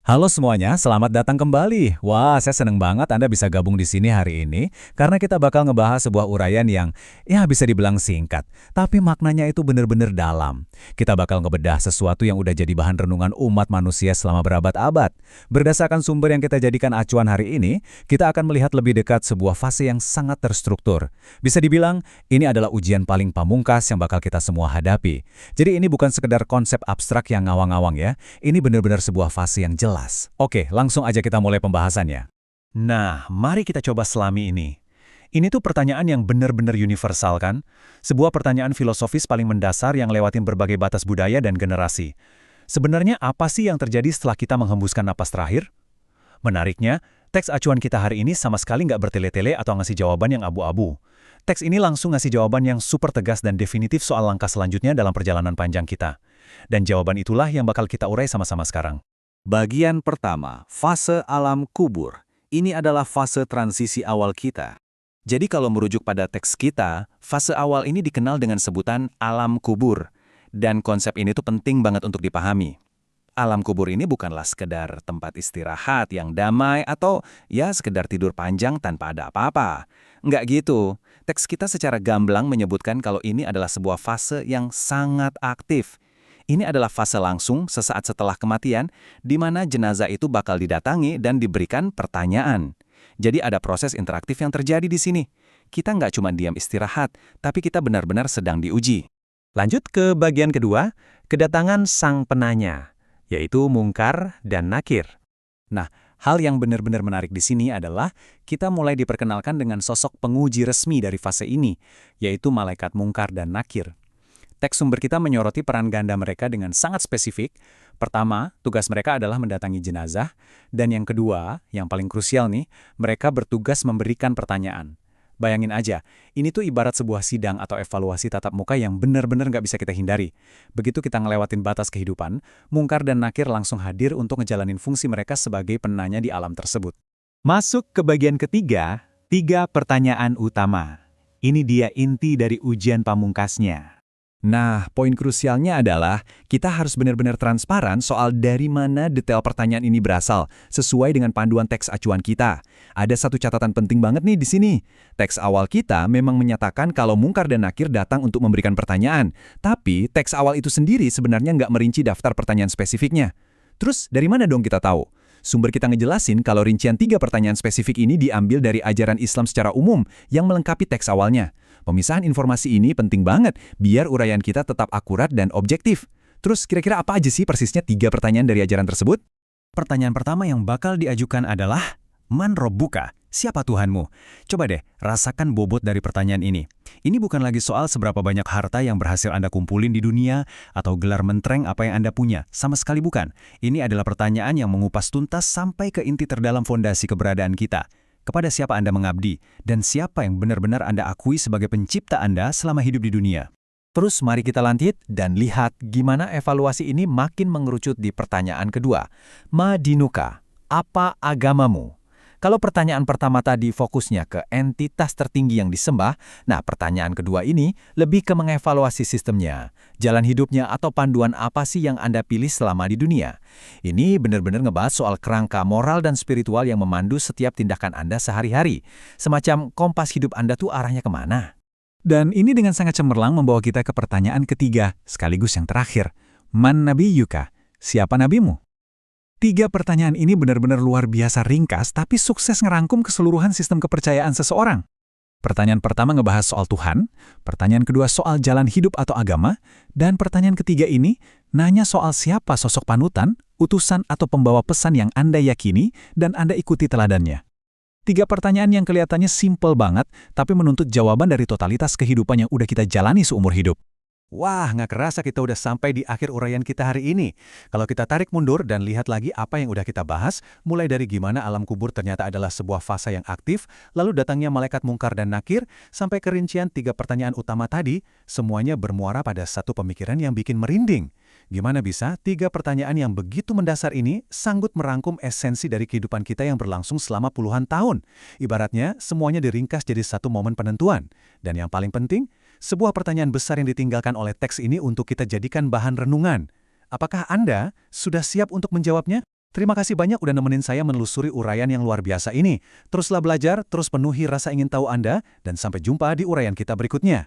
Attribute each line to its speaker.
Speaker 1: Halo semuanya, selamat datang kembali. Wah, saya seneng banget Anda bisa gabung di sini hari ini karena kita bakal ngebahas sebuah uraian yang ya bisa dibilang singkat, tapi maknanya itu bener-bener dalam. Kita bakal ngebedah sesuatu yang udah jadi bahan renungan umat manusia selama berabad-abad. Berdasarkan sumber yang kita jadikan acuan hari ini, kita akan melihat lebih dekat sebuah fase yang sangat terstruktur. Bisa dibilang, ini adalah ujian paling pamungkas yang bakal kita semua hadapi. Jadi ini bukan sekedar konsep abstrak yang ngawang-ngawang ya, ini benar-benar sebuah fase yang jelas. Oke, langsung aja kita mulai pembahasannya.
Speaker 2: Nah, mari kita coba selami ini. Ini tuh pertanyaan yang benar-benar universal kan? Sebuah pertanyaan filosofis paling mendasar yang lewatin berbagai batas budaya dan generasi. Sebenarnya apa sih yang terjadi setelah kita menghembuskan napas terakhir? Menariknya, teks acuan kita hari ini sama sekali nggak bertele-tele atau ngasih jawaban yang abu-abu. Teks ini langsung ngasih jawaban yang super tegas dan definitif soal langkah selanjutnya dalam perjalanan panjang kita. Dan jawaban itulah yang bakal kita urai sama-sama sekarang.
Speaker 3: Bagian pertama, fase alam kubur. Ini adalah fase transisi awal kita. Jadi kalau merujuk pada teks kita, fase awal ini dikenal dengan sebutan alam kubur. Dan konsep ini tuh penting banget untuk dipahami. Alam kubur ini bukanlah sekedar tempat istirahat yang damai atau ya sekedar tidur panjang tanpa ada apa-apa. Nggak gitu. Teks kita secara gamblang menyebutkan kalau ini adalah sebuah fase yang sangat aktif. Ini adalah fase langsung sesaat setelah kematian, di mana jenazah itu bakal didatangi dan diberikan pertanyaan. Jadi ada proses interaktif yang terjadi di sini. Kita nggak cuma diam istirahat, tapi kita benar-benar sedang diuji.
Speaker 2: Lanjut ke bagian kedua, kedatangan sang penanya, yaitu Mungkar dan Nakir.
Speaker 1: Nah, hal yang benar-benar menarik di sini adalah kita mulai diperkenalkan dengan sosok penguji resmi dari fase ini, yaitu malaikat Mungkar dan Nakir. Teks sumber kita menyoroti peran ganda mereka dengan sangat spesifik. Pertama, tugas mereka adalah mendatangi jenazah. Dan yang kedua, yang paling krusial nih, mereka bertugas memberikan pertanyaan. Bayangin aja, ini tuh ibarat sebuah sidang atau evaluasi tatap muka yang benar-benar nggak bisa kita hindari. Begitu kita ngelewatin batas kehidupan, Mungkar dan Nakir langsung hadir untuk ngejalanin fungsi mereka sebagai penanya di alam tersebut.
Speaker 2: Masuk ke bagian ketiga, 3 pertanyaan utama. Ini dia inti dari ujian pamungkasnya.
Speaker 1: Nah, poin krusialnya adalah kita harus benar-benar transparan soal dari mana detail pertanyaan ini berasal, sesuai dengan panduan teks acuan kita. Ada satu catatan penting banget nih di sini. Teks awal kita memang menyatakan kalau Mungkar dan Nakir datang untuk memberikan pertanyaan, tapi teks awal itu sendiri sebenarnya nggak merinci daftar pertanyaan spesifiknya. Terus, dari mana dong kita tahu? Sumber kita ngejelasin kalau rincian 3 pertanyaan spesifik ini diambil dari ajaran Islam secara umum yang melengkapi teks awalnya. Pemisahan informasi ini penting banget biar uraian kita tetap akurat dan objektif. Terus kira-kira apa aja sih persisnya 3 pertanyaan dari ajaran tersebut?
Speaker 2: Pertanyaan pertama yang bakal diajukan adalah, Man Robbuka, siapa Tuhanmu? Coba deh, rasakan bobot dari pertanyaan ini. Ini bukan lagi soal seberapa banyak harta yang berhasil Anda kumpulin di dunia, atau gelar mentereng apa yang Anda punya. Sama sekali bukan. Ini adalah pertanyaan yang mengupas tuntas sampai ke inti terdalam fondasi keberadaan kita. Kepada siapa Anda mengabdi, dan siapa yang benar-benar Anda akui sebagai pencipta Anda selama hidup di dunia. Terus mari kita lanjut dan lihat gimana evaluasi ini makin mengerucut di pertanyaan kedua. Ma dinuka, apa agamamu? Kalau pertanyaan pertama tadi fokusnya ke entitas tertinggi yang disembah, nah pertanyaan kedua ini lebih ke mengevaluasi sistemnya, jalan hidupnya atau panduan apa sih yang Anda pilih selama di dunia. Ini benar-benar ngebahas soal kerangka moral dan spiritual yang memandu setiap tindakan Anda sehari-hari. Semacam kompas hidup Anda tuh arahnya kemana?
Speaker 1: Dan ini dengan sangat cemerlang membawa kita ke pertanyaan ketiga, sekaligus yang terakhir. Man nabiyuka, siapa nabimu? 3 pertanyaan ini benar-benar luar biasa ringkas, tapi sukses ngerangkum keseluruhan sistem kepercayaan seseorang. Pertanyaan pertama ngebahas soal Tuhan, pertanyaan kedua soal jalan hidup atau agama, dan pertanyaan ketiga ini nanya soal siapa sosok panutan, utusan atau pembawa pesan yang Anda yakini dan Anda ikuti teladannya. 3 pertanyaan yang kelihatannya simpel banget, tapi menuntut jawaban dari totalitas kehidupan yang udah kita jalani seumur hidup.
Speaker 2: Wah, nggak kerasa kita udah sampai di akhir uraian kita hari ini. Kalau kita tarik mundur dan lihat lagi apa yang udah kita bahas, mulai dari gimana alam kubur ternyata adalah sebuah fase yang aktif, lalu datangnya malaikat Mungkar dan Nakir, sampai kerincian 3 pertanyaan utama tadi, semuanya bermuara pada satu pemikiran yang bikin merinding. Gimana bisa 3 pertanyaan yang begitu mendasar ini sanggup merangkum esensi dari kehidupan kita yang berlangsung selama puluhan tahun? Ibaratnya, semuanya diringkas jadi satu momen penentuan. Dan yang paling penting, sebuah pertanyaan besar yang ditinggalkan oleh teks ini untuk kita jadikan bahan renungan. Apakah Anda sudah siap untuk menjawabnya?
Speaker 1: Terima kasih banyak udah nemenin saya menelusuri uraian yang luar biasa ini. Teruslah belajar, terus penuhi rasa ingin tahu Anda, dan sampai jumpa di uraian kita berikutnya.